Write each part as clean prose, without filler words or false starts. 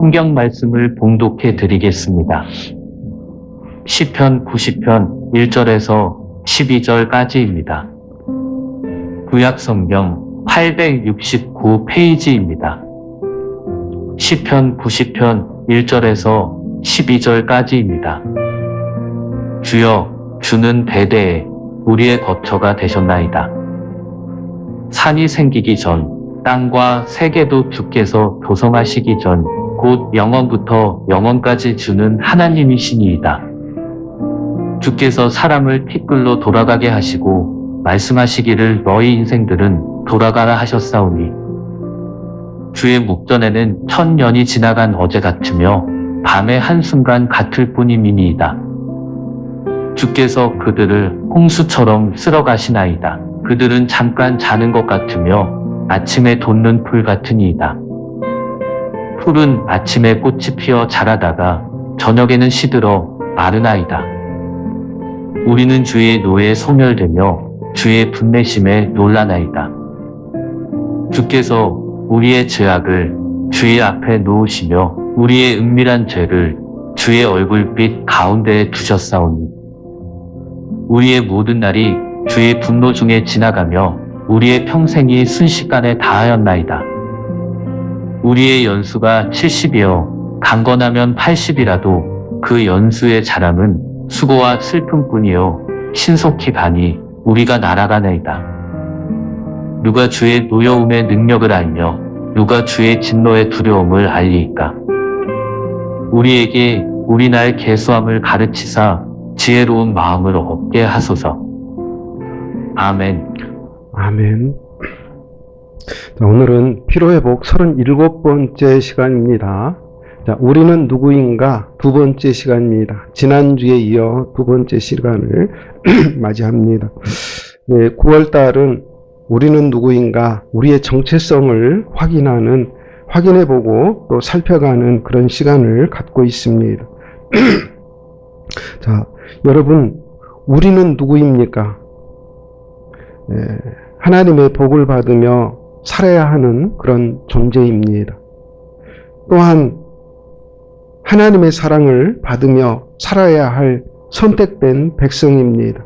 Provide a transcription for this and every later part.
성경 말씀을 봉독해 드리겠습니다. 시편 90편 1절에서 12절까지입니다. 구약 성경 869페이지입니다. 시편 90편 1절에서 12절까지입니다. 주여, 주는 대대에 우리의 거처가 되셨나이다. 산이 생기기 전, 땅과 세계도 주께서 조성하시기 전, 곧 영원부터 영원까지 주는 하나님이시니이다. 주께서 사람을 티끌로 돌아가게 하시고 말씀하시기를 너희 인생들은 돌아가라 하셨사오니 주의 목전에는 1000년이 지나간 어제 같으며 밤의 한순간 같을 뿐임이니이다. 주께서 그들을 홍수처럼 쓸어가시나이다. 그들은 잠깐 자는 것 같으며 아침에 돋는 풀 같으니이다. 풀은 아침에 꽃이 피어 자라다가 저녁에는 시들어 마르나이다. 우리는 주의 노에 소멸되며 주의 분내심에 놀라나이다. 주께서 우리의 죄악을 주의 앞에 놓으시며 우리의 은밀한 죄를 주의 얼굴빛 가운데에 두셨사오니 우리의 모든 날이 주의 분노 중에 지나가며 우리의 평생이 순식간에 다하였나이다. 우리의 연수가 70이요 강건하면 80이라도 그 연수의 자랑은 수고와 슬픔뿐이요 신속히 가니 우리가 날아가나이다. 누가 주의 노여움의 능력을 알며 누가 주의 진노의 두려움을 알리이까. 우리에게 우리 날 계수함을 가르치사 지혜로운 마음을 얻게 하소서. 아멘. 아멘. 자, 오늘은 피로회복 37번째 시간입니다. 자, 우리는 누구인가 두 번째 시간입니다. 지난주에 이어 두 번째 시간을 맞이합니다. 네, 9월달은 우리는 누구인가 우리의 정체성을 확인해보고 또 살펴가는 그런 시간을 갖고 있습니다. 자, 여러분, 우리는 누구입니까? 네, 하나님의 복을 받으며 살아야 하는 그런 존재입니다. 또한 하나님의 사랑을 받으며 살아야 할 선택된 백성입니다.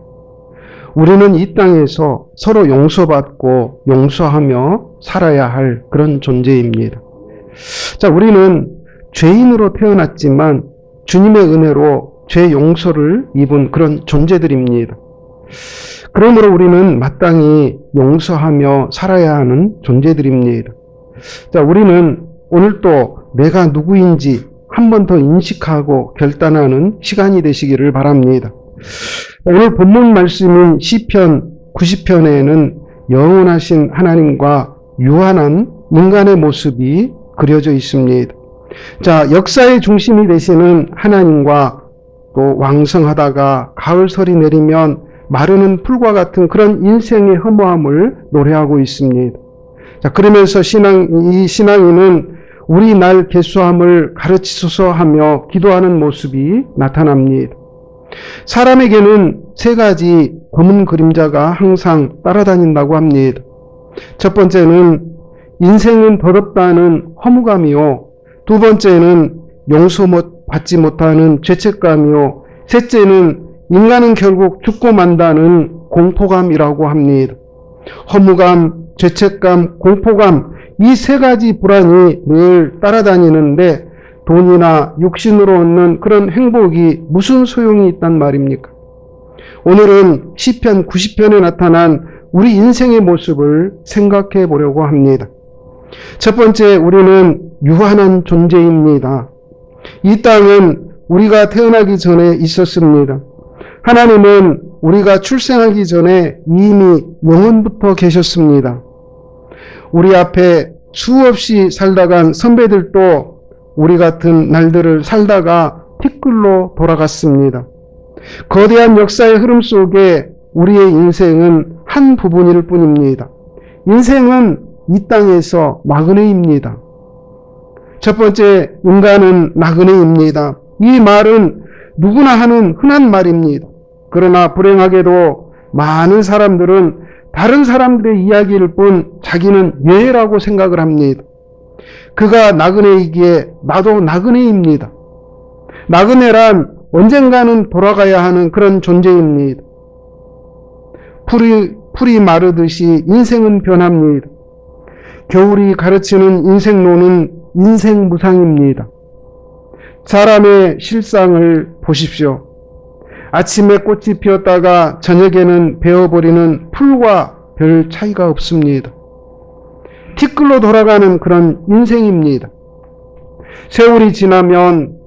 우리는 이 땅에서 서로 용서받고 용서하며 살아야 할 그런 존재입니다. 자, 우리는 죄인으로 태어났지만 주님의 은혜로 죄 용서를 입은 그런 존재들입니다. 그러므로 우리는 마땅히 용서하며 살아야 하는 존재들입니다. 자, 우리는 오늘 또 내가 누구인지 한 번 더 인식하고 결단하는 시간이 되시기를 바랍니다. 오늘 본문 말씀인 시편 90편에는 영원하신 하나님과 유한한 인간의 모습이 그려져 있습니다. 자, 역사의 중심이 되시는 하나님과 또 왕성하다가 가을설이 내리면 마르는 풀과 같은 그런 인생의 허무함을 노래하고 있습니다. 자, 그러면서 이 신앙인은 우리 날 계수함을 가르치소서 하며 기도하는 모습이 나타납니다. 사람에게는 세 가지 검은 그림자가 항상 따라다닌다고 합니다. 첫 번째는 인생은 더럽다는 허무감이요, 두 번째는 용서받지 못하는 죄책감이요, 셋째는 인간은 결국 죽고 만다는 공포감이라고 합니다. 허무감, 죄책감, 공포감, 이 세 가지 불안이 늘 따라다니는데 돈이나 육신으로 얻는 그런 행복이 무슨 소용이 있단 말입니까? 오늘은 시편 90편에 나타난 우리 인생의 모습을 생각해 보려고 합니다. 첫 번째, 우리는 유한한 존재입니다. 이 땅은 우리가 태어나기 전에 있었습니다. 하나님은 우리가 출생하기 전에 이미 영원부터 계셨습니다. 우리 앞에 수없이 살다간 선배들도 우리 같은 날들을 살다가 티끌로 돌아갔습니다. 거대한 역사의 흐름 속에 우리의 인생은 한 부분일 뿐입니다. 인생은 이 땅에서 나그네입니다. 첫 번째, 인간은 나그네입니다. 이 말은 누구나 하는 흔한 말입니다. 그러나 불행하게도 많은 사람들은 다른 사람들의 이야기일 뿐 자기는 예라고 생각을 합니다. 그가 나그네이기에 나도 나그네입니다. 나그네란 언젠가는 돌아가야 하는 그런 존재입니다. 풀이 마르듯이 인생은 변합니다. 겨울이 가르치는 인생론은 인생무상입니다. 사람의 실상을 보십시오. 아침에 꽃이 피었다가 저녁에는 베어버리는 풀과 별 차이가 없습니다. 티끌로 돌아가는 그런 인생입니다. 세월이 지나면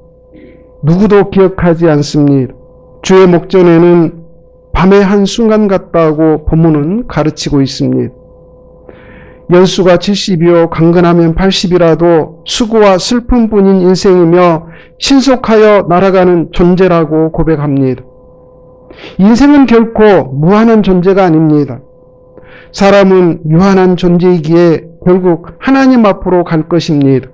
누구도 기억하지 않습니다. 주의 목전에는 밤의 한순간 같다고 본문은 가르치고 있습니다. 연수가 70이요 강건하면 80이라도 수고와 슬픔뿐인 인생이며 신속하여 날아가는 존재라고 고백합니다. 인생은 결코 무한한 존재가 아닙니다. 사람은 유한한 존재이기에 결국 하나님 앞으로 갈 것입니다.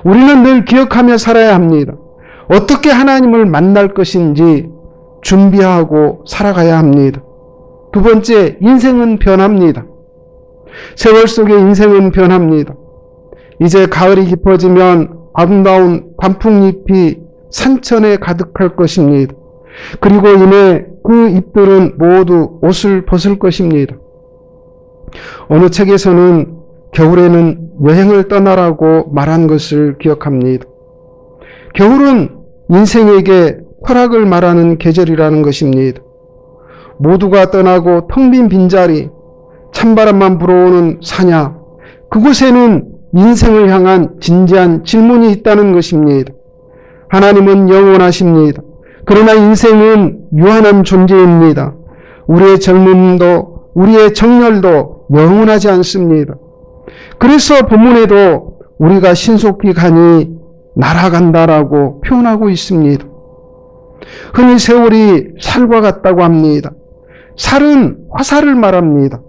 우리는 늘 기억하며 살아야 합니다. 어떻게 하나님을 만날 것인지 준비하고 살아가야 합니다. 두 번째, 인생은 변합니다. 세월 속에 인생은 변합니다. 이제 가을이 깊어지면 아름다운 단풍잎이 산천에 가득할 것입니다. 그리고 이내 그 잎들은 모두 옷을 벗을 것입니다. 어느 책에서는 겨울에는 여행을 떠나라고 말한 것을 기억합니다. 겨울은 인생에게 허락을 말하는 계절이라는 것입니다. 모두가 떠나고 텅 빈 빈자리, 찬바람만 불어오는 사냐, 그곳에는 인생을 향한 진지한 질문이 있다는 것입니다. 하나님은 영원하십니다. 그러나 인생은 유한한 존재입니다. 우리의 젊음도 우리의 정열도 영원하지 않습니다. 그래서 본문에도 우리가 신속히 가니 날아간다라고 표현하고 있습니다. 흔히 세월이 살과 같다고 합니다. 살은 화살을 말합니다.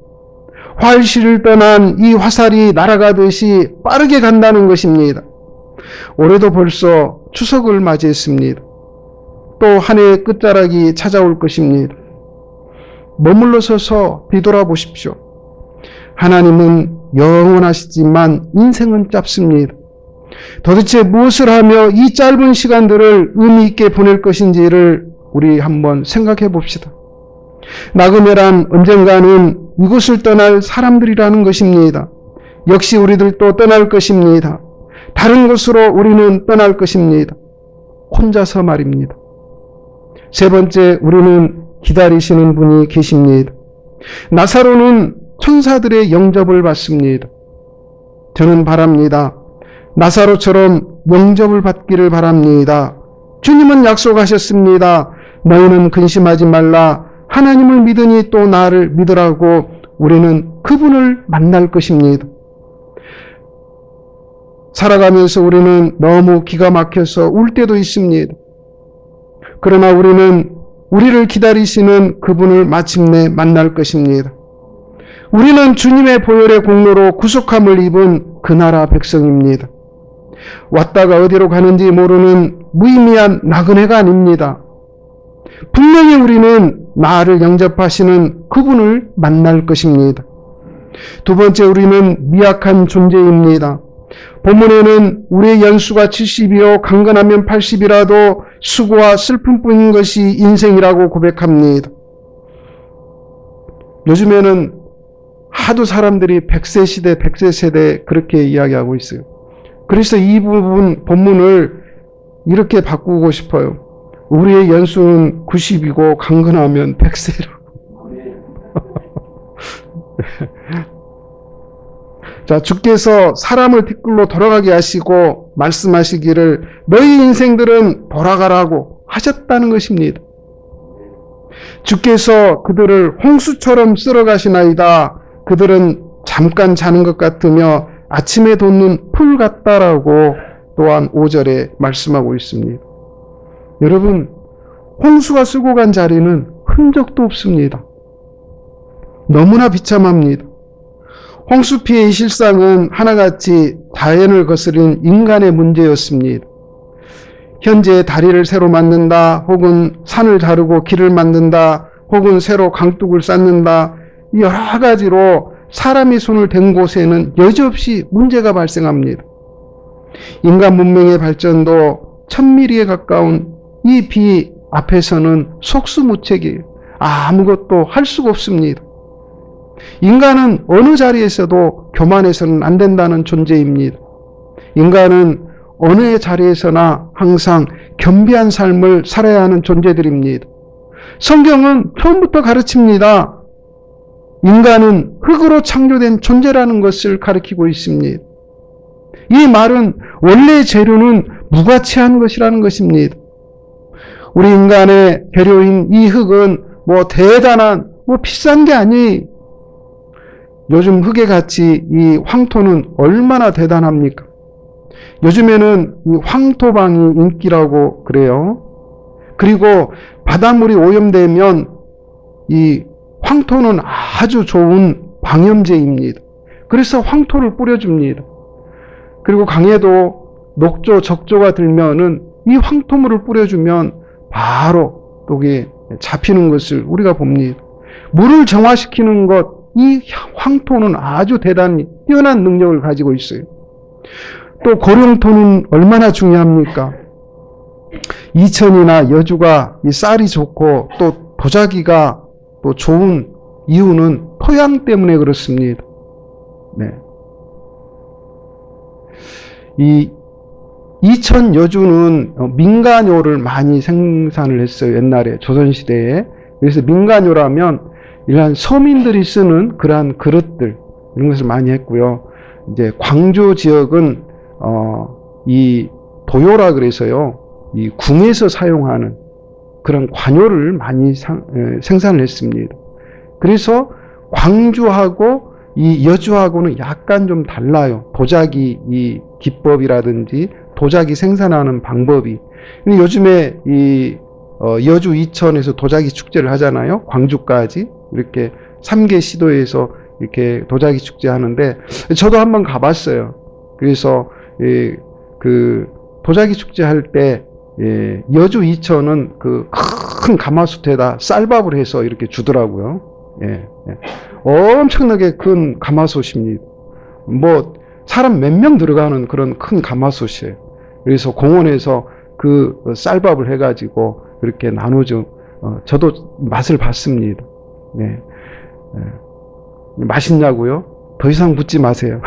활시를 떠난 이 화살이 날아가듯이 빠르게 간다는 것입니다. 올해도 벌써 추석을 맞이했습니다. 또 한 해의 끝자락이 찾아올 것입니다. 머물러 서서 뒤돌아보십시오. 하나님은 영원하시지만 인생은 짧습니다. 도대체 무엇을 하며 이 짧은 시간들을 의미 있게 보낼 것인지를 우리 한번 생각해 봅시다. 나그네란 언젠가는 이곳을 떠날 사람들이라는 것입니다. 역시 우리들도 떠날 것입니다. 다른 곳으로 우리는 떠날 것입니다. 혼자서 말입니다. 세 번째, 우리는 기다리시는 분이 계십니다. 나사로는 천사들의 영접을 받습니다. 저는 바랍니다. 나사로처럼 영접을 받기를 바랍니다. 주님은 약속하셨습니다. 너희는 근심하지 말라. 하나님을 믿으니 또 나를 믿으라고. 우리는 그분을 만날 것입니다. 살아가면서 우리는 너무 기가 막혀서 울 때도 있습니다. 그러나 우리는 우리를 기다리시는 그분을 마침내 만날 것입니다. 우리는 주님의 보혈의 공로로 구속함을 입은 그 나라 백성입니다. 왔다가 어디로 가는지 모르는 무의미한 나그네가 아닙니다. 분명히 우리는 나를 영접하시는 그분을 만날 것입니다. 두 번째, 우리는 미약한 존재입니다. 본문에는 우리의 연수가 70이요 강건하면 80이라도 수고와 슬픔뿐인 것이 인생이라고 고백합니다. 요즘에는 하도 사람들이 100세 시대, 100세 세대 그렇게 이야기하고 있어요. 그래서 이 부분 본문을 이렇게 바꾸고 싶어요. 우리의 연수는 90이고 강건하면 100세라고. 자, 주께서 사람을 티끌로 돌아가게 하시고 말씀하시기를 너희 인생들은 돌아가라고 하셨다는 것입니다. 주께서 그들을 홍수처럼 쓸어가시나이다. 그들은 잠깐 자는 것 같으며 아침에 돋는 풀 같다라고 또한 5절에 말씀하고 있습니다. 여러분, 홍수가 쓸고 간 자리는 흔적도 없습니다. 너무나 비참합니다. 홍수 피해의 실상은 하나같이 자연을 거스린 인간의 문제였습니다. 현재 다리를 새로 만든다, 혹은 산을 자르고 길을 만든다, 혹은 새로 강둑을 쌓는다, 여러 가지로 사람이 손을 댄 곳에는 여지없이 문제가 발생합니다. 인간 문명의 발전도 1000mm에 가까운 이 비 앞에서는 속수무책이에요. 아무것도 할 수가 없습니다. 인간은 어느 자리에서도 교만해서는 안 된다는 존재입니다. 인간은 어느 자리에서나 항상 겸비한 삶을 살아야 하는 존재들입니다. 성경은 처음부터 가르칩니다. 인간은 흙으로 창조된 존재라는 것을 가르치고 있습니다. 이 말은 원래의 재료는 무가치한 것이라는 것입니다. 우리 인간의 재료인 이 흙은 대단한 비싼 게 아니에요. 요즘 흙의 가치 이 황토는 얼마나 대단합니까? 요즘에는 이 황토방이 인기라고 그래요. 그리고 바닷물이 오염되면 이 황토는 아주 좋은 방염제입니다. 그래서 황토를 뿌려줍니다. 그리고 강에도 녹조, 적조가 들면은 이 황토물을 뿌려주면 바로 여기 잡히는 것을 우리가 봅니다. 물을 정화시키는 것, 이 황토는 아주 대단히 뛰어난 능력을 가지고 있어요. 또 고령토는 얼마나 중요합니까? 이천이나 여주가 이 쌀이 좋고 또 도자기가 또 좋은 이유는 토양 때문에 그렇습니다. 네. 이 이천 여주는 민간요를 많이 생산을 했어요. 옛날에 조선시대에. 그래서 민간요라면 이러한 서민들이 쓰는 그러한 그릇들 이런 것을 많이 했고요. 이제 광주 지역은 이 도요라 그래서요. 이 궁에서 사용하는 그런 관요를 많이 생산을 했습니다. 그래서 광주하고 이 여주하고는 약간 좀 달라요. 도자기 이 기법이라든지 도자기 생산하는 방법이. 근데 요즘에 이 여주 이천에서 도자기 축제를 하잖아요. 광주까지 이렇게 3개 시도에서 이렇게 도자기 축제 하는데 저도 한번 가봤어요. 그래서 그 도자기 축제 할 때 여주 이천은 그 큰 가마솥에다 쌀밥을 해서 이렇게 주더라고요. 엄청나게 큰 가마솥입니다. 사람 몇 명 들어가는 그런 큰 가마솥이에요. 그래서 공원에서 그 쌀밥을 해가지고 그렇게 나누죠. 저도 맛을 봤습니다. 네. 맛있냐고요? 더 이상 묻지 마세요.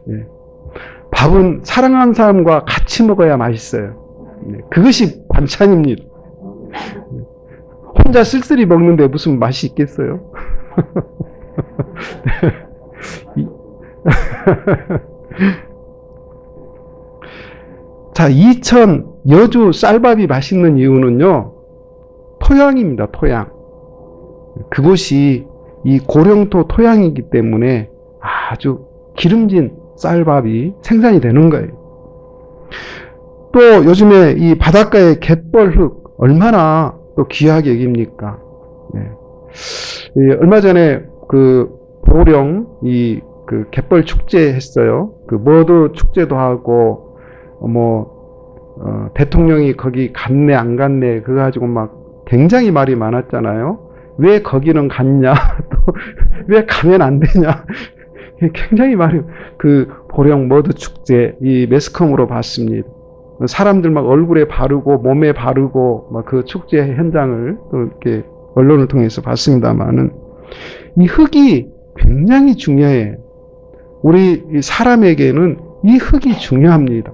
네. 밥은 사랑하는 사람과 같이 먹어야 맛있어요. 네. 그것이 반찬입니다. 혼자 쓸쓸히 먹는데 무슨 맛이 있겠어요? 자, 이천 여주 쌀밥이 맛있는 이유는요, 토양입니다. 토양. 그곳이 이 고령토 토양이기 때문에 아주 기름진 쌀밥이 생산이 되는 거예요. 또 요즘에 이 바닷가의 갯벌흙 얼마나 또 귀하게 여깁니까? 네. 얼마 전에 그 보령 그 갯벌 축제 했어요. 그 머드 축제도 하고 대통령이 거기 갔네 안 갔네 그거 가지고 막 굉장히 말이 많았잖아요. 왜 거기는 갔냐 또 왜 가면 안 되냐 굉장히 말이 그 보령 머드 축제 이 매스컴으로 봤습니다. 사람들 막 얼굴에 바르고 몸에 바르고 막 그 축제 현장을 또 이렇게 언론을 통해서 봤습니다만은 이 흙이 굉장히 중요해요. 우리 사람에게는 이 흙이 중요합니다.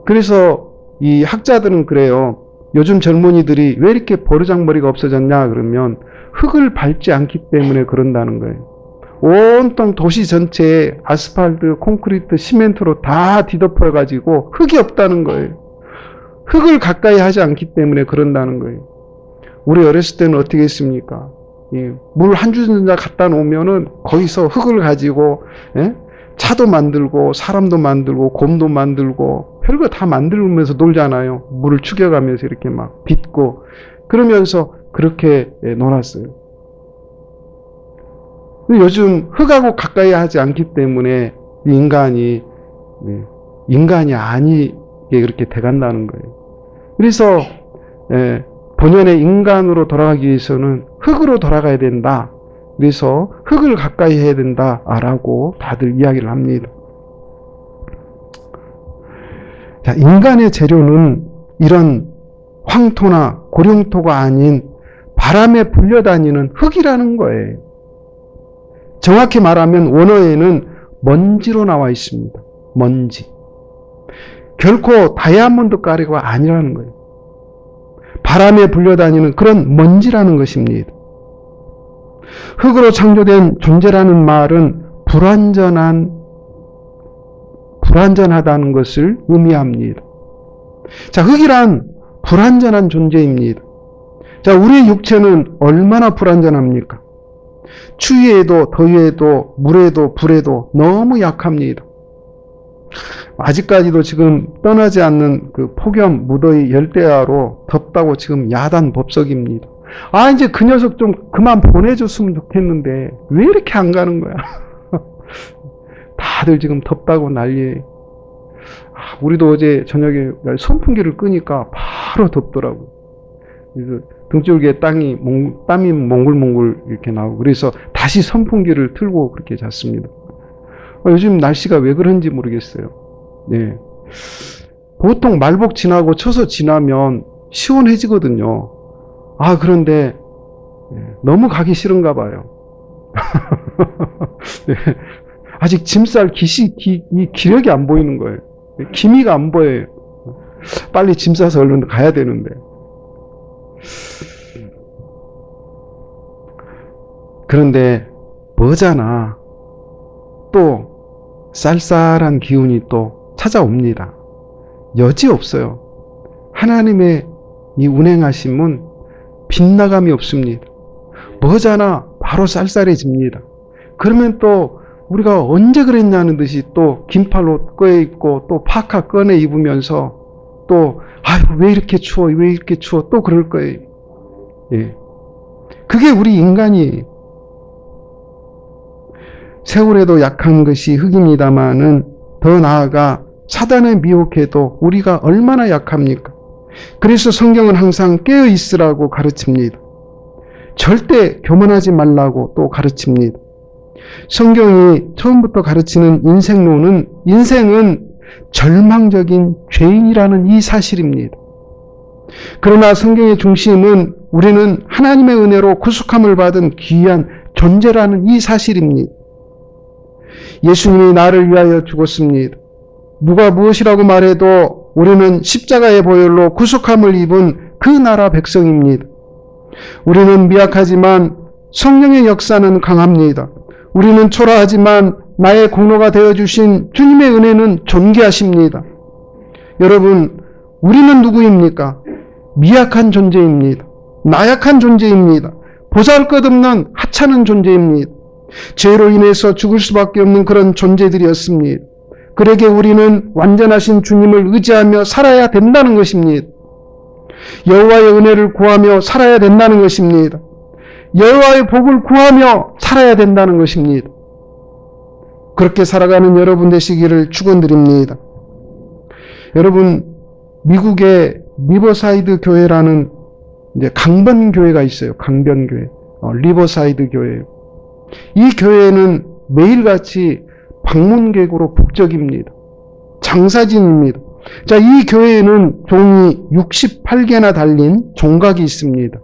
그래서 이 학자들은 그래요. 요즘 젊은이들이 왜 이렇게 버르장머리가 없어졌냐 그러면 흙을 밟지 않기 때문에 그런다는 거예요. 온통 도시 전체에 아스팔트, 콘크리트, 시멘트로 다 뒤덮어가지고 흙이 없다는 거예요. 흙을 가까이 하지 않기 때문에 그런다는 거예요. 우리 어렸을 때는 어떻게 했습니까? 물 한 주전자 갖다 놓으면은 거기서 흙을 가지고 차도 만들고 사람도 만들고 곰도 만들고 별거 다 만들면서 놀잖아요. 물을 축여가면서 이렇게 막 빚고 그러면서 그렇게 놀았어요. 요즘 흙하고 가까이 하지 않기 때문에 인간이 아니게 그렇게 돼간다는 거예요. 그래서 본연의 인간으로 돌아가기 위해서는 흙으로 돌아가야 된다. 그래서 흙을 가까이 해야 된다라고 다들 이야기를 합니다. 자, 인간의 재료는 이런 황토나 고령토가 아닌 바람에 불려다니는 흙이라는 거예요. 정확히 말하면 원어에는 먼지로 나와 있습니다. 먼지. 결코 다이아몬드 가루가 아니라는 거예요. 바람에 불려다니는 그런 먼지라는 것입니다. 흙으로 창조된 존재라는 말은 불완전하다는 것을 의미합니다. 자, 흙이란 불완전한 존재입니다. 자, 우리의 육체는 얼마나 불완전합니까? 추위에도 더위에도 물에도 불에도 너무 약합니다. 아직까지도 지금 떠나지 않는 그 폭염, 무더위, 열대야로 덥다고 지금 야단 법석입니다. 아, 이제 그 녀석 좀 그만 보내줬으면 좋겠는데 왜 이렇게 안 가는 거야? 다들 지금 덥다고 난리예요. 우리도 어제 저녁에 선풍기를 끄니까 바로 덥더라고요. 그래서 등줄기에 땀이 몽글몽글 이렇게 나오고, 그래서 다시 선풍기를 틀고 그렇게 잤습니다. 요즘 날씨가 왜 그런지 모르겠어요. 네. 보통 말복 지나고 처서 지나면 시원해지거든요. 그런데 너무 가기 싫은가 봐요. 네. 아직 짐쌀 이 기력이 안 보이는 거예요. 기미가 안 보여요. 빨리 짐 싸서 얼른 가야 되는데. 그런데 머잖아. 또 쌀쌀한 기운이 또 찾아옵니다. 여지없어요. 하나님의 이 운행하심은 빗나감이 없습니다. 머잖아. 바로 쌀쌀해집니다. 그러면 또 우리가 언제 그랬냐는 듯이 또 긴팔로 꺼내 입고 또 파카 꺼내 입으면서 또 왜 이렇게 추워 왜 이렇게 추워 또 그럴 거예요. 예. 그게 우리 인간이에요. 세월에도 약한 것이 흙입니다마는 더 나아가 사단의 미혹에도 우리가 얼마나 약합니까? 그래서 성경은 항상 깨어 있으라고 가르칩니다. 절대 교만하지 말라고 또 가르칩니다. 성경이 처음부터 가르치는 인생론은 인생은 절망적인 죄인이라는 이 사실입니다. 그러나 성경의 중심은 우리는 하나님의 은혜로 구속함을 받은 귀한 존재라는 이 사실입니다. 예수님이 나를 위하여 죽었습니다. 누가 무엇이라고 말해도 우리는 십자가의 보혈로 구속함을 입은 그 나라 백성입니다. 우리는 미약하지만 성령의 역사는 강합니다. 우리는 초라하지만 나의 공로가 되어주신 주님의 은혜는 존귀하십니다. 여러분, 우리는 누구입니까? 미약한 존재입니다. 나약한 존재입니다. 보잘것없는 하찮은 존재입니다. 죄로 인해서 죽을 수밖에 없는 그런 존재들이었습니다. 그러기에 우리는 완전하신 주님을 의지하며 살아야 된다는 것입니다. 여호와의 은혜를 구하며 살아야 된다는 것입니다. 여호와의 복을 구하며 살아야 된다는 것입니다. 그렇게 살아가는 여러분 되시기를 축원드립니다. 여러분, 미국의 리버사이드 교회라는 이제 강변 교회가 있어요. 강변 교회, 리버사이드 교회. 이 교회는 매일같이 방문객으로 북적입니다. 장사진입니다. 자, 이 교회에는 종이 68개나 달린 종각이 있습니다.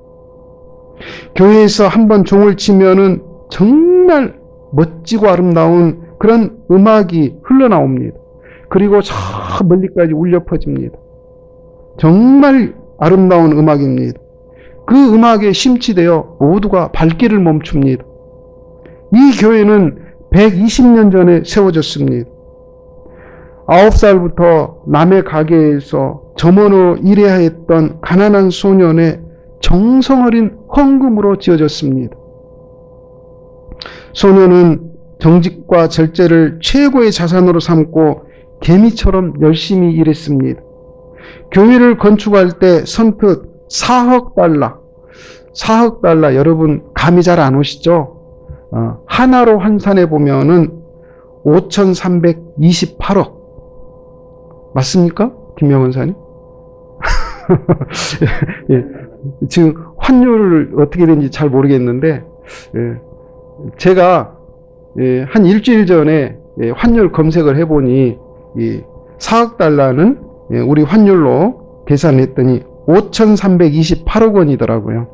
교회에서 한번 종을 치면은 정말 멋지고 아름다운 그런 음악이 흘러나옵니다. 그리고 저 멀리까지 울려 퍼집니다. 정말 아름다운 음악입니다. 그 음악에 심취되어 모두가 발길을 멈춥니다. 이 교회는 120년 전에 세워졌습니다. 9살부터 남의 가게에서 점원으로 일해야 했던 가난한 소년의 정성어린 헌금으로 지어졌습니다. 소년은 정직과 절제를 최고의 자산으로 삼고 개미처럼 열심히 일했습니다. 교회를 건축할 때 선뜻 4억 달러 여러분 감이 잘 안 오시죠? 하나로 환산해 보면은 5,328억 맞습니까? 김명 원사님? 예, 지금 환율을 어떻게 되는지 잘 모르겠는데 제가 한 일주일 전에 환율 검색을 해보니 이 4억 달러는 우리 환율로 계산했더니 5,328억 원이더라고요.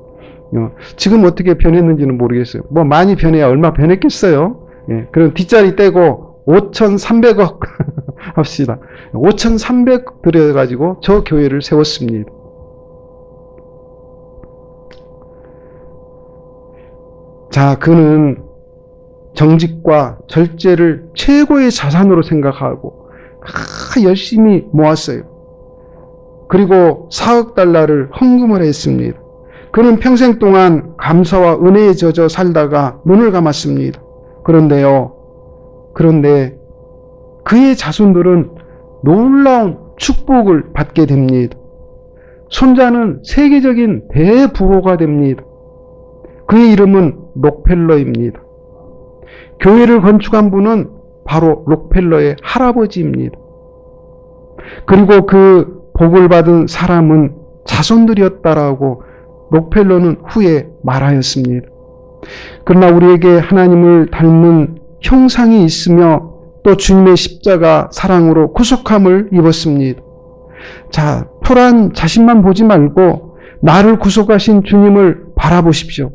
지금 어떻게 변했는지는 모르겠어요. 뭐 많이 변해야 얼마 변했겠어요. 그럼 뒷자리 떼고 5,300억 합시다. 5,300 들여가지고 저 교회를 세웠습니다. 자, 그는 정직과 절제를 최고의 자산으로 생각하고 열심히 모았어요. 그리고 4억 달러를 헌금을 했습니다. 그는 평생 동안 감사와 은혜에 젖어 살다가 눈을 감았습니다. 그런데 그의 자손들은 놀라운 축복을 받게 됩니다. 손자는 세계적인 대부호가 됩니다. 그의 이름은 록펠러입니다. 교회를 건축한 분은 바로 록펠러의 할아버지입니다. 그리고 그 복을 받은 사람은 자손들이었다라고 록펠러는 후에 말하였습니다. 그러나 우리에게 하나님을 닮은 형상이 있으며 또 주님의 십자가 사랑으로 구속함을 입었습니다. 자, 토란 자신만 보지 말고 나를 구속하신 주님을 바라보십시오.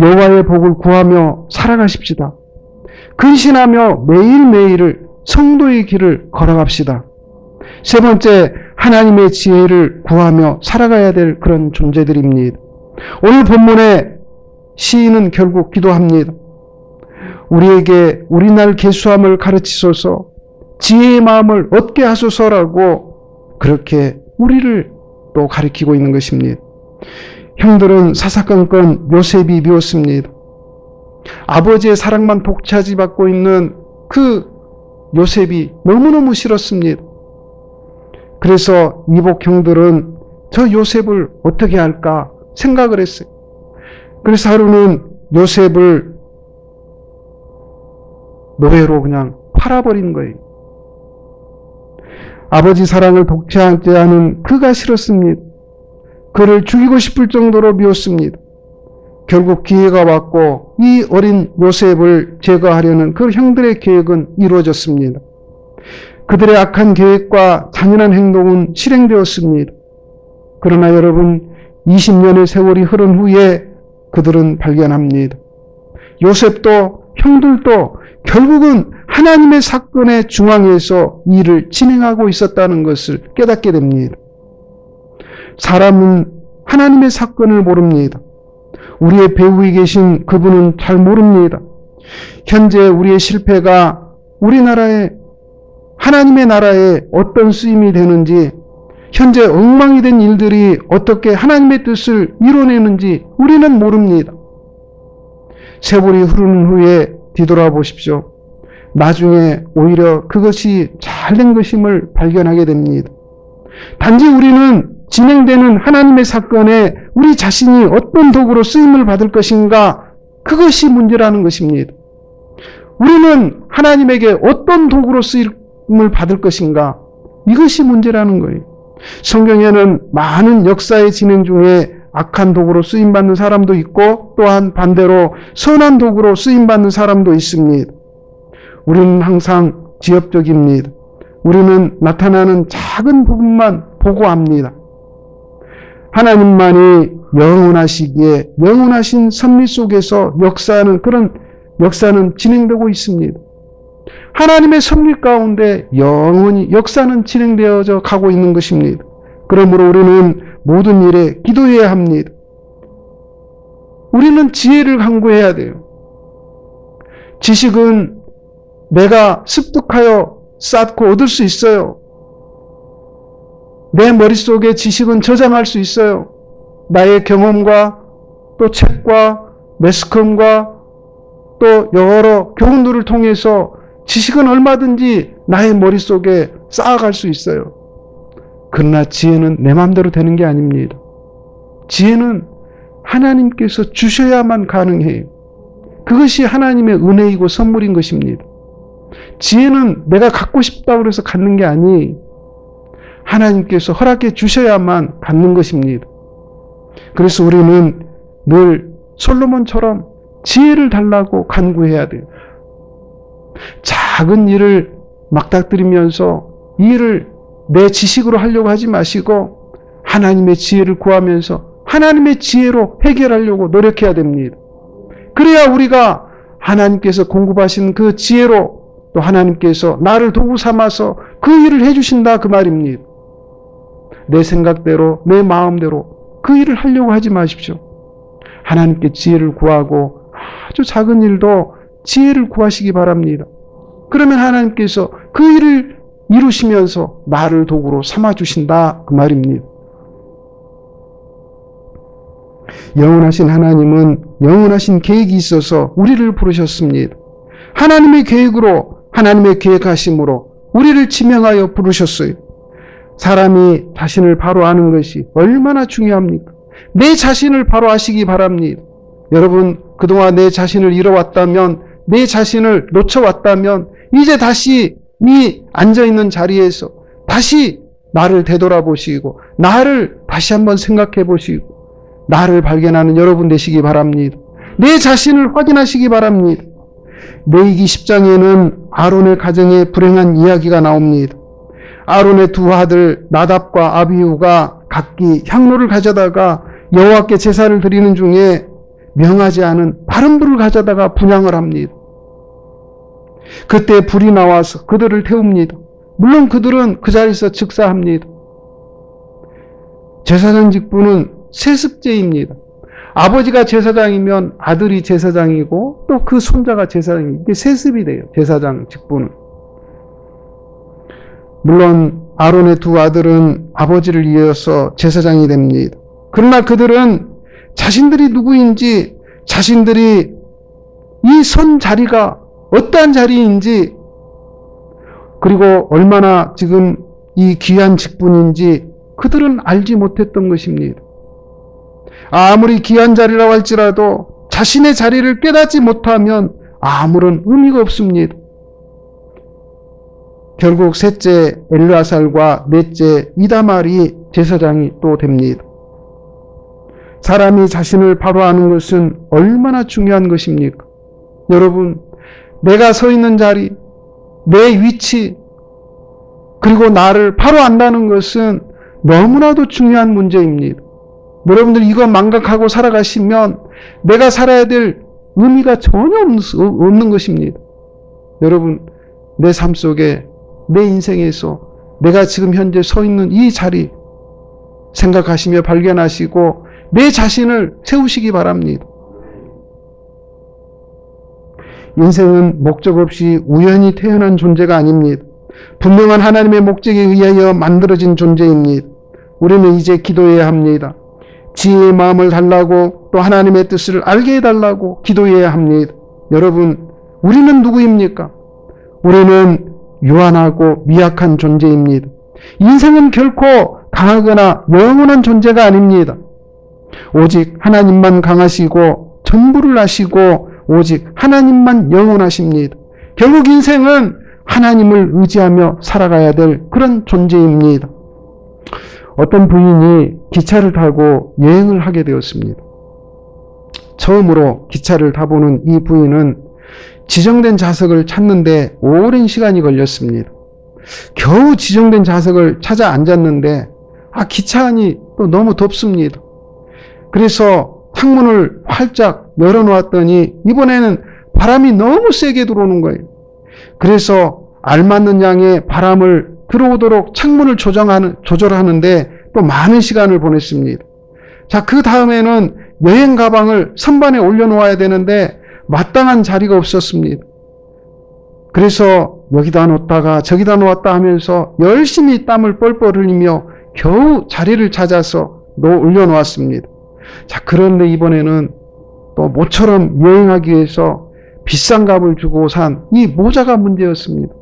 여호와의 복을 구하며 살아가십시다. 근신하며 매일매일을 성도의 길을 걸어갑시다. 세 번째, 하나님의 지혜를 구하며 살아가야 될 그런 존재들입니다. 오늘 본문에 시인은 결국 기도합니다. 우리에게 우리날 계수함을 가르치소서, 지혜의 마음을 얻게 하소서라고 그렇게 우리를 또 가르치고 있는 것입니다. 형들은 사사건건 요셉이 미웠습니다. 아버지의 사랑만 독차지 받고 있는 그 요셉이 너무너무 싫었습니다. 그래서 이복 형들은 저 요셉을 어떻게 할까 생각을 했어요. 그래서 하루는 요셉을 노예로 그냥 팔아버린 거예요. 아버지 사랑을 독차지 않은 그가 싫었습니다. 그를 죽이고 싶을 정도로 미웠습니다. 결국 기회가 왔고 이 어린 요셉을 제거하려는 그 형들의 계획은 이루어졌습니다. 그들의 악한 계획과 잔인한 행동은 실행되었습니다. 그러나 여러분, 20년의 세월이 흐른 후에 그들은 발견합니다. 요셉도 형들도 결국은 하나님의 사건의 중앙에서 일을 진행하고 있었다는 것을 깨닫게 됩니다. 사람은 하나님의 사건을 모릅니다. 우리의 배후에 계신 그분은 잘 모릅니다. 현재 우리의 실패가 우리나라의 하나님의 나라에 어떤 쓰임이 되는지, 현재 엉망이 된 일들이 어떻게 하나님의 뜻을 이뤄내는지 우리는 모릅니다. 세월이 흐르는 후에 뒤돌아보십시오. 나중에 오히려 그것이 잘된 것임을 발견하게 됩니다. 단지 우리는 진행되는 하나님의 사건에 우리 자신이 어떤 도구로 쓰임을 받을 것인가, 그것이 문제라는 것입니다. 우리는 하나님에게 어떤 도구로 쓰임을 받을 것인가, 이것이 문제라는 거예요. 성경에는 많은 역사의 진행 중에 악한 도구로 쓰임받는 사람도 있고, 또한 반대로 선한 도구로 쓰임받는 사람도 있습니다. 우리는 항상 지엽적입니다. 우리는 나타나는 작은 부분만 보고 합니다. 하나님만이 영원하시기에 영원하신 섭리 속에서 그런 역사는 진행되고 있습니다. 하나님의 섭리 가운데 영원히 역사는 진행되어져 가고 있는 것입니다. 그러므로 우리는 모든 일에 기도해야 합니다. 우리는 지혜를 강구해야 돼요. 지식은 내가 습득하여 쌓고 얻을 수 있어요. 내 머릿속에 지식은 저장할 수 있어요. 나의 경험과 또 책과 매스컴과 또 여러 교훈들을 통해서 지식은 얼마든지 나의 머릿속에 쌓아갈 수 있어요. 그러나 지혜는 내 마음대로 되는 게 아닙니다. 지혜는 하나님께서 주셔야만 가능해요. 그것이 하나님의 은혜이고 선물인 것입니다. 지혜는 내가 갖고 싶다고 해서 갖는 게 아니에요. 하나님께서 허락해 주셔야만 갖는 것입니다. 그래서 우리는 늘 솔로몬처럼 지혜를 달라고 간구해야 돼요. 작은 일을 막닥뜨리면서 이 일을 내 지식으로 하려고 하지 마시고 하나님의 지혜를 구하면서 하나님의 지혜로 해결하려고 노력해야 됩니다. 그래야 우리가 하나님께서 공급하신 그 지혜로 또 하나님께서 나를 도구 삼아서 그 일을 해주신다 그 말입니다. 내 생각대로 내 마음대로 그 일을 하려고 하지 마십시오. 하나님께 지혜를 구하고 아주 작은 일도 지혜를 구하시기 바랍니다. 그러면 하나님께서 그 일을 이루시면서 나를 도구로 삼아주신다 그 말입니다. 영원하신 하나님은 영원하신 계획이 있어서 우리를 부르셨습니다. 하나님의 계획으로 하나님의 계획하심으로 우리를 지명하여 부르셨어요. 사람이 자신을 바로 아는 것이 얼마나 중요합니까? 내 자신을 바로 아시기 바랍니다. 여러분 그동안 내 자신을 잃어왔다면 내 자신을 놓쳐왔다면 이제 다시 이 앉아있는 자리에서 다시 나를 되돌아보시고 나를 다시 한번 생각해 보시고 나를 발견하는 여러분 되시기 바랍니다. 내 자신을 확인하시기 바랍니다. 레위기 10장에는 아론의 가정에 불행한 이야기가 나옵니다. 아론의 두 아들 나답과 아비후가 각기 향로를 가져다가 여호와께 제사를 드리는 중에 명하지 않은 다른 불을 가져다가 분향을 합니다. 그때 불이 나와서 그들을 태웁니다. 물론 그들은 그 자리에서 즉사합니다. 제사장 직분은 세습제입니다. 아버지가 제사장이면 아들이 제사장이고 또 그 손자가 제사장이고 이게 세습이 돼요. 제사장 직분은. 물론 아론의 두 아들은 아버지를 이어서 제사장이 됩니다. 그러나 그들은 자신들이 누구인지 자신들이 이 선 자리가 어떠한 자리인지 그리고 얼마나 지금 이 귀한 직분인지 그들은 알지 못했던 것입니다. 아무리 귀한 자리라고 할지라도 자신의 자리를 깨닫지 못하면 아무런 의미가 없습니다. 결국 셋째 엘르아살과 넷째 이다말이 제사장이 또 됩니다. 사람이 자신을 바로 아는 것은 얼마나 중요한 것입니까? 여러분, 내가 서 있는 자리, 내 위치, 그리고 나를 바로 안다는 것은 너무나도 중요한 문제입니다. 여러분들 이거 망각하고 살아가시면 내가 살아야 될 의미가 전혀 없는 것입니다. 여러분, 내 삶 속에 내 인생에서 내가 지금 현재 서 있는 이 자리 생각하시며 발견하시고 내 자신을 세우시기 바랍니다. 인생은 목적 없이 우연히 태어난 존재가 아닙니다. 분명한 하나님의 목적에 의하여 만들어진 존재입니다. 우리는 이제 기도해야 합니다. 지혜의 마음을 달라고 또 하나님의 뜻을 알게 해달라고 기도해야 합니다. 여러분, 우리는 누구입니까? 우리는 유한하고 미약한 존재입니다. 인생은 결코 강하거나 영원한 존재가 아닙니다. 오직 하나님만 강하시고 전부를 아시고 오직 하나님만 영원하십니다. 결국 인생은 하나님을 의지하며 살아가야 될 그런 존재입니다. 어떤 부인이 기차를 타고 여행을 하게 되었습니다. 처음으로 기차를 타보는 이 부인은 지정된 좌석을 찾는데 오랜 시간이 걸렸습니다. 겨우 지정된 좌석을 찾아 앉았는데 기차 안이 또 너무 덥습니다. 그래서 창문을 활짝 열어놓았더니 이번에는 바람이 너무 세게 들어오는 거예요. 그래서 알맞는 양의 바람을 들어오도록 창문을 조절하는데 또 많은 시간을 보냈습니다. 자, 그 다음에는 여행 가방을 선반에 올려놓아야 되는데 마땅한 자리가 없었습니다. 그래서 여기다 놓았다가 저기다 놓았다 하면서 열심히 땀을 뻘뻘 흘리며 겨우 자리를 찾아서 올려놓았습니다. 자, 그런데 이번에는 또 모처럼 여행하기 위해서 비싼 값을 주고 산 이 모자가 문제였습니다.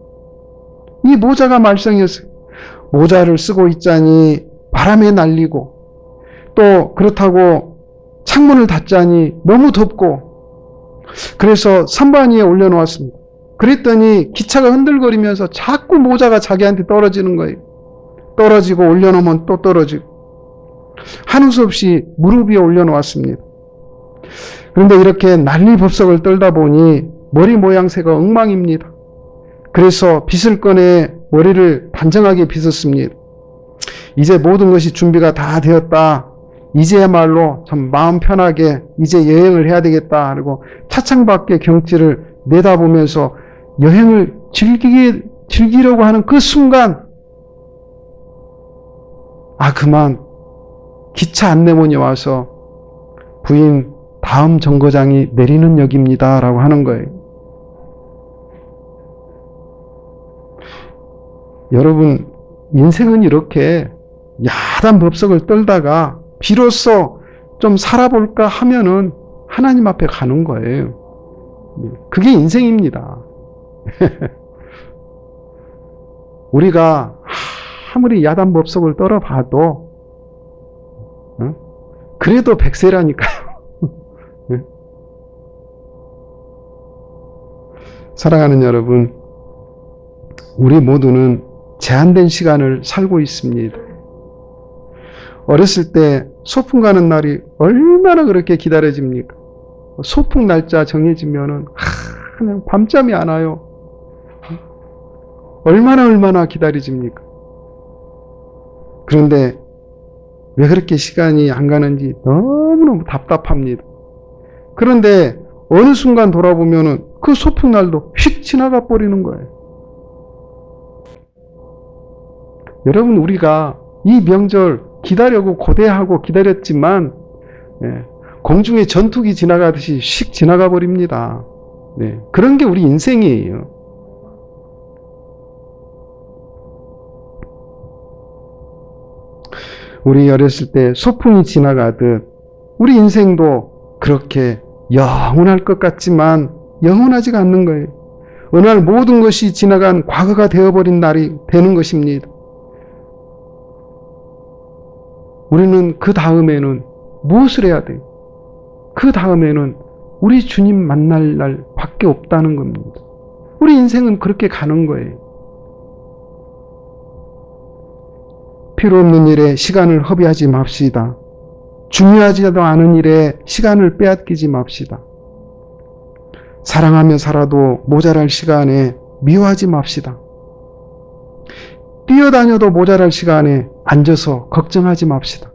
이 모자가 말썽이었어요. 모자를 쓰고 있자니 바람에 날리고 또 그렇다고 창문을 닫자니 너무 덥고 그래서 선반 위에 올려놓았습니다. 그랬더니 기차가 흔들거리면서 자꾸 모자가 자기한테 떨어지는 거예요. 떨어지고 올려놓으면 또 떨어지고 하는 수 없이 무릎 위에 올려놓았습니다. 그런데 이렇게 난리법석을 떨다 보니 머리 모양새가 엉망입니다. 그래서 빗을 꺼내 머리를 단정하게 빗었습니다. 이제 모든 것이 준비가 다 되었다. 이제야말로 참 마음 편하게 이제 여행을 해야 되겠다. 그리고 차창 밖의 경치를 내다보면서 여행을 즐기려고 하는 그 순간, 그만 기차 안내문이 와서 부인 다음 정거장이 내리는 역입니다 라고 하는 거예요. 여러분, 인생은 이렇게 야단 법석을 떨다가 비로소 좀 살아볼까 하면은 하나님 앞에 가는 거예요. 그게 인생입니다. 우리가 아무리 야단 법석을 떨어봐도 그래도 100세라니까요. 사랑하는 여러분, 우리 모두는 제한된 시간을 살고 있습니다. 어렸을 때 소풍 가는 날이 얼마나 그렇게 기다려집니까? 소풍 날짜 정해지면은 그냥 밤잠이 안 와요. 얼마나 기다려집니까? 그런데 왜 그렇게 시간이 안 가는지 너무너무 답답합니다. 그런데 어느 순간 돌아보면은 그 소풍 날도 휙 지나가 버리는 거예요. 여러분, 우리가 이 명절 기다려고 고대하고 기다렸지만 공중에 전투기 지나가듯이 휙 지나가 버립니다. 그런 게 우리 인생이에요. 우리 어렸을 때 소풍이 지나가듯 우리 인생도 그렇게 영원할 것 같지만 영원하지가 않는 거예요. 어느 날 모든 것이 지나간 과거가 되어버린 날이 되는 것입니다. 우리는 그 다음에는 무엇을 해야 돼요? 그 다음에는 우리 주님 만날 날 밖에 없다는 겁니다. 우리 인생은 그렇게 가는 거예요. 필요 없는 일에 시간을 허비하지 맙시다. 중요하지도 않은 일에 시간을 빼앗기지 맙시다. 사랑하며 살아도 모자랄 시간에 미워하지 맙시다. 뛰어다녀도 모자랄 시간에 앉아서 걱정하지 맙시다.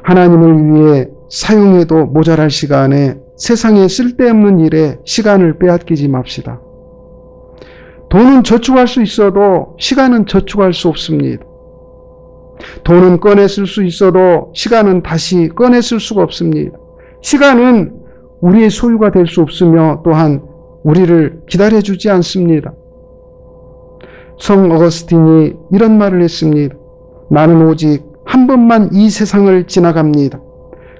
하나님을 위해 사용해도 모자랄 시간에 세상에 쓸데없는 일에 시간을 빼앗기지 맙시다. 돈은 저축할 수 있어도 시간은 저축할 수 없습니다. 돈은 꺼내 쓸 수 있어도 시간은 다시 꺼내 쓸 수가 없습니다. 시간은 우리의 소유가 될 수 없으며 또한 우리를 기다려주지 않습니다. 성 어거스틴이 이런 말을 했습니다. 나는 오직 한 번만 이 세상을 지나갑니다.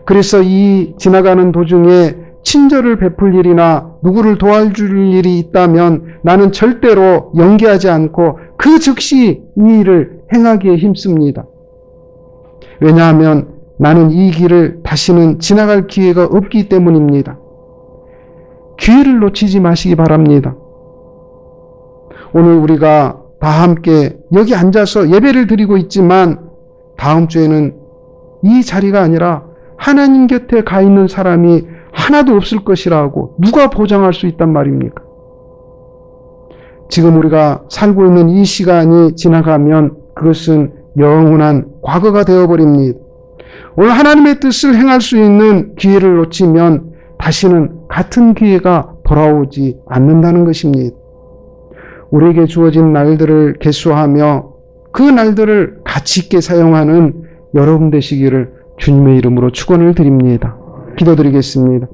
그래서 이 지나가는 도중에 친절을 베풀 일이나 누구를 도와줄 일이 있다면 나는 절대로 연기하지 않고 그 즉시 이 일을 행하기에 힘씁니다. 왜냐하면 나는 이 길을 다시는 지나갈 기회가 없기 때문입니다. 기회를 놓치지 마시기 바랍니다. 오늘 우리가 다 함께 여기 앉아서 예배를 드리고 있지만 다음 주에는 이 자리가 아니라 하나님 곁에 가 있는 사람이 하나도 없을 것이라고 누가 보장할 수 있단 말입니까? 지금 우리가 살고 있는 이 시간이 지나가면 그것은 영원한 과거가 되어버립니다. 오늘 하나님의 뜻을 행할 수 있는 기회를 놓치면 다시는 같은 기회가 돌아오지 않는다는 것입니다. 우리에게 주어진 날들을 계수하며 그 날들을 가치 있게 사용하는 여러분 되시기를 주님의 이름으로 축원을 드립니다. 기도드리겠습니다.